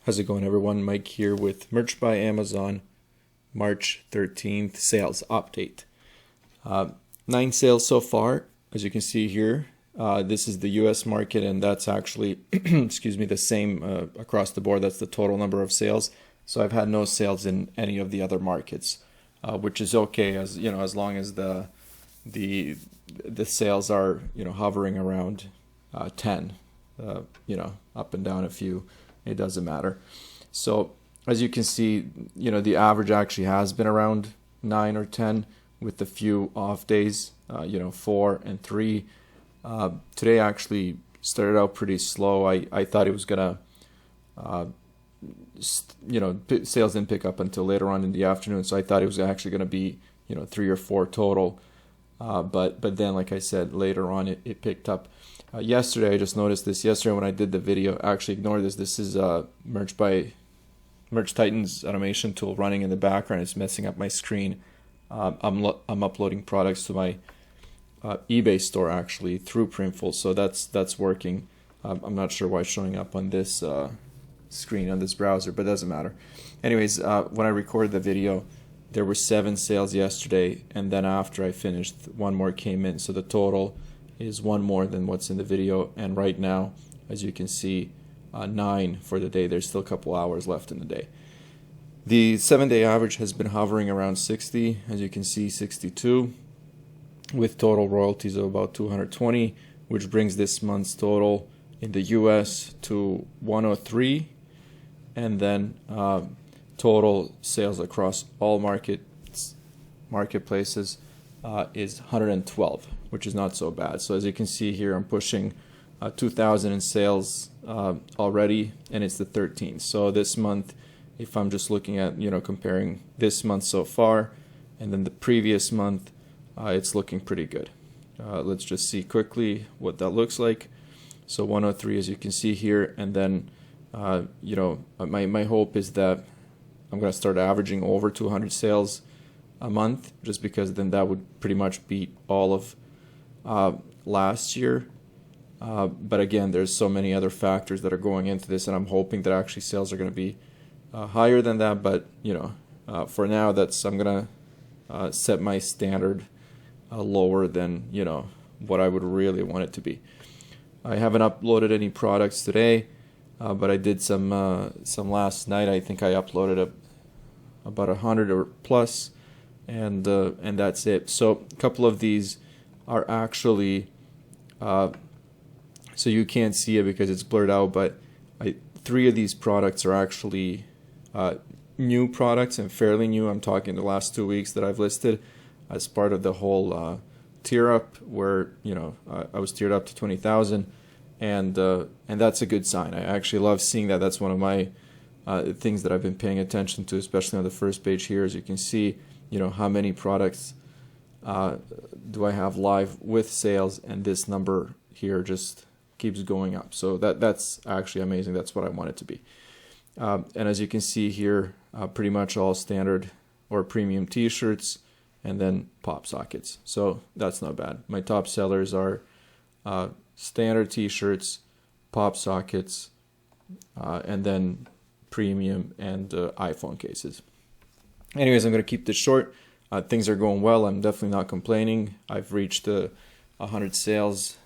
How's it going, everyone? Mike here with Merch by Amazon March 13th sales update. 9 sales so far, as you can see here. This is the US market, and that's actually excuse me, the same across the board. That's the total number of sales. So I've had no sales in any of the other markets, which is okay, as you know, as long as the sales are, you know, hovering around 10, you know, up and down a few. It doesn't matter. So as you can see, you know, the average actually has been around 9 or 10 with a few off days, you know, 4 and 3. Today actually started out pretty slow. I thought it was gonna, you know, sales didn't pick up until later on in the afternoon. So I thought it was actually gonna be, you know, 3 or 4 total. But then, like I said, later on it picked up. Yesterday, I just noticed this. Yesterday when I did the video, actually ignore this. This is Merch Titan's automation tool running in the background. It's messing up my screen. I'm uploading products to my eBay store actually through Printful, so that's working. I'm not sure why it's showing up on this screen on this browser, but it doesn't matter. Anyways, when I recorded the video, there were 7 sales yesterday, and then after I finished, 1 more came in. So the total is 1 more than what's in the video, and right now, as you can see, 9 for the day. There's still a couple hours left in the day. The 7-day average has been hovering around 60, as you can see, 62, with total royalties of about 220, which brings this month's total in the US to 103, and then total sales across all marketplaces is 112, which is not so bad. So as you can see here, I'm pushing 2,000 in sales already, and it's the 13th. So this month, if I'm just looking at, you know, comparing this month so far and then the previous month, it's looking pretty good. Let's just see quickly what that looks like. So 103, as you can see here, and then you know, my hope is that I'm going to start averaging over 200 sales a month, just because then that would pretty much beat all of last year. But again, there's so many other factors that are going into this, and I'm hoping that actually sales are going to be higher than that. But you know, for now, I'm going to set my standard lower than, you know, what I would really want it to be. I haven't uploaded any products today, but I did some last night. I think I uploaded about 100 or plus, and that's it. So a couple of these are actually, so you can't see it because it's blurred out, but 3 of these products are actually new products, and fairly new. I'm talking the last 2 weeks that I've listed as part of the whole tier up, where, you know, I was tiered up to 20,000, and that's a good sign. I actually love seeing that. That's one of my things that I've been paying attention to, especially on the first page here. As you can see, you know, how many products do I have live with sales, and this number here just keeps going up. So that's actually amazing. That's what I want it to be. And as you can see here, pretty much all standard or premium t-shirts, and then pop sockets. So that's not bad. My top sellers are standard t-shirts, pop sockets, and then premium and iPhone cases. Anyways, I'm going to keep this short. Things are going well. I'm definitely not complaining. I've reached 100 sales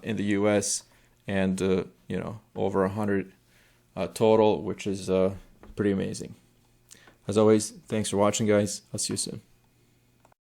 in the US, and you know, over 100 total, which is pretty amazing. As always, thanks for watching, guys. I'll see you soon.